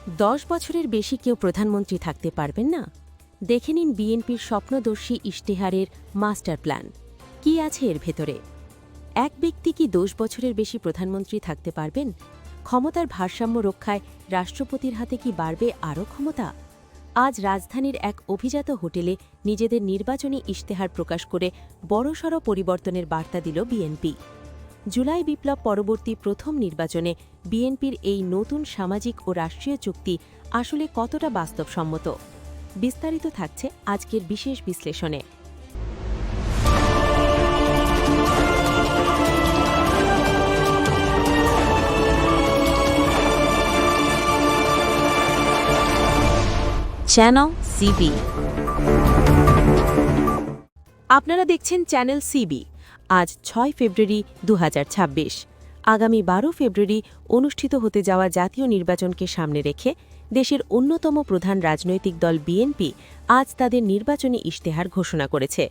10 বছরের বেশি কেউ প্রধানমন্ত্রী থাকতে পারবেন না? দেখে নিন বিএনপির স্বপ্নদর্শী ইশতেহারের মাস্টার প্ল্যান। কি আছে এর ভেতরে? এক ব্যক্তি কি 10 বছরের বেশি প্রধানমন্ত্রী থাকতে পারবেন? ক্ষমতার ভারসাম্য রক্ষায় রাষ্ট্রপতির হাতে কি বাড়বে আরও ক্ষমতা? আজ রাজধানীর এক অভিজাত হোটেলে নিজেদের নির্বাচনী ইশতেহার প্রকাশ করে বড়সড় পরিবর্তনের বার্তা দিল বিএনপি। জুলাই বিপ্লব পরবর্তী প্রথম নির্বাচনে বিএনপির এই নতুন সামাজিক ও রাষ্ট্রীয় চুক্তি আসলে কতটা বাস্তবসম্মত? বিস্তারিত থাকছে আজকের বিশেষ বিশ্লেষণে। Channel CB. আপনারা দেখছেন চ্যানেল সিবি। আজ 6 ফেব্রুয়ারি 2026। আগামী 12 ফেব্রুয়ারি অনুষ্ঠিত হতে যাওয়া জাতীয় নির্বাচনকে সামনে রেখে দেশের অন্যতম প্রধান রাজনৈতিক দল বিএনপি আজ তাদের নির্বাচনী ইশতেহার ঘোষণা করেছে।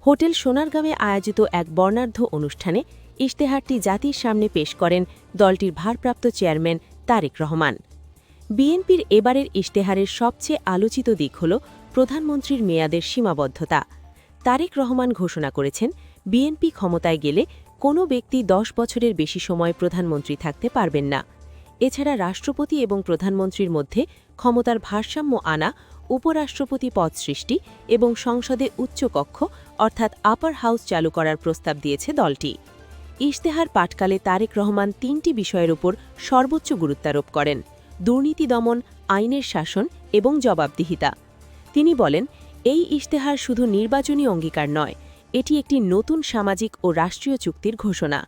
হোটেল সোনারগাঁওয়ে আয়োজিত এক বর্ণাঢ্য অনুষ্ঠানে ইশতেহারটি জাতির সামনে পেশ করেন দলটির ভারপ্রাপ্ত চেয়ারম্যান তারেক রহমান। বিএনপির এবারের ইশতেহারের সবচেয়ে আলোচিত দিক হল প্রধানমন্ত্রীর মেয়াদের সীমাবদ্ধতা। তারেক রহমান ঘোষণা করেছেন, বিএনপি ক্ষমতায় গেলে কোনো ব্যক্তি 10 বছরের বেশি সময় প্রধানমন্ত্রী থাকতে পারবেন না। এছাড়া রাষ্ট্রপতি এবং প্রধানমন্ত্রীর মধ্যে ক্ষমতার ভারসাম্য আনা, উপরাষ্ট্রপতি পদ সৃষ্টি এবং সংসদে উচ্চকক্ষ অর্থাৎ আপার হাউস চালু করার প্রস্তাব দিয়েছে দলটি। ইশতেহার পাঠকালে তারেক রহমান 3টি বিষয়ের উপর সর্বোচ্চ গুরুত্বারোপ করেন: দুর্নীতি দমন, আইনের শাসন এবং জবাবদিহিতা। তিনি বলেন, এই ইশতেহার শুধু নির্বাচনী অঙ্গীকার নয়, এটি একটি নতুন সামাজিক ও রাষ্ট্রীয় চুক্তির ঘোষণা।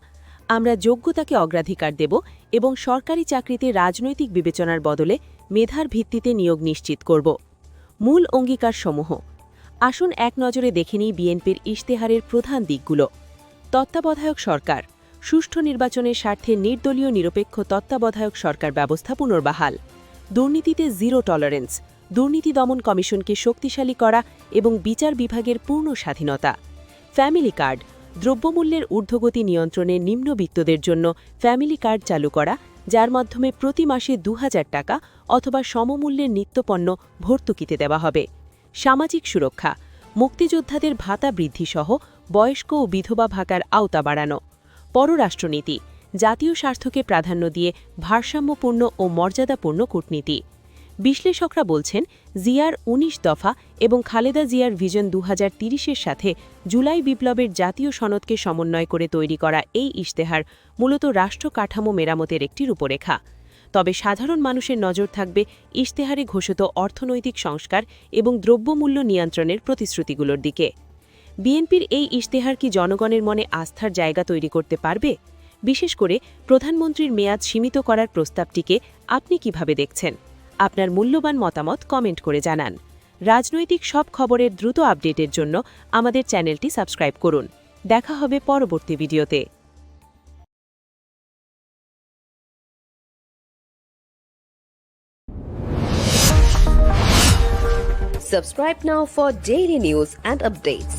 আমরা যোগ্যতাকে অগ্রাধিকার দেব এবং সরকারি চাকরিতে রাজনৈতিক বিবেচনার বদলে মেধার ভিত্তিতে নিয়োগ নিশ্চিত করব। মূল অঙ্গীকারসমূহ। আসুন এক নজরে দেখে নিই বিএনপির ইশতেহারের প্রধান দিকগুলো। তত্ত্বাবধায়ক সরকার। সুষ্ঠু নির্বাচনের স্বার্থে নির্দলীয় নিরপেক্ষ তত্ত্বাবধায়ক সরকার ব্যবস্থা পুনর্বহাল। দুর্নীতিতে জিরো টলারেন্স। দুর্নীতি দমন কমিশনকে শক্তিশালী করা এবং বিচার বিভাগের পূর্ণ স্বাধীনতা। Family card. দ্রব্যমূল্যের ঊর্ধ্বগতি নিয়ন্ত্রণে নিম্নবিত্তদের জন্য ফ্যামিলি কার্ড চালু করা, যার মাধ্যমে প্রতি মাসে 2000 টাকা অথবা সমমূল্যের নিত্যপণ্য ভর্তুকিতে দেওয়া হবে। সামাজিক সুরক্ষা। মুক্তিযোদ্ধাদের ভাতা বৃদ্ধিসহ বয়স্ক ও বিধবা ভাতার আওতা বাড়ানো। পররাষ্ট্রনীতি। জাতীয় স্বার্থকে প্রাধান্য দিয়ে ভারসাম্যপূর্ণ ও মর্যাদাপূর্ণ কূটনীতি। বিশ্লেষকরা বলছেন, জিয়ার 19 দফা এবং খালেদা জিয়ার ভিশন 2030-এর সাথে জুলাই বিপ্লবের জাতীয় সনদকে সমন্বয় করে তৈরি করা এই ইশতেহার মূলত রাষ্ট্র কাঠামো মেরামতের একটি রূপরেখা। তবে সাধারণ মানুষের নজর থাকবে ইশতেহারে ঘোষিত অর্থনৈতিক সংস্কার এবং দ্রব্যমূল্য নিয়ন্ত্রণের প্রতিশ্রুতিগুলোর দিকে। বিএনপির এই ইশতেহার কি জনগণের মনে আস্থার জায়গা তৈরি করতে পারবে? বিশেষ করে প্রধানমন্ত্রীর মেয়াদ সীমিত করার প্রস্তাবটিকে আপনি কিভাবে দেখছেন? আপনার মূল্যবান মতামত কমেন্ট করে জানান। রাজনৈতিক সব খবরের দ্রুত আপডেটের জন্য আমাদের চ্যানেলটি সাবস্ক্রাইব করুন। দেখা হবে পরবর্তী ভিডিওতে। Subscribe now for daily news and updates.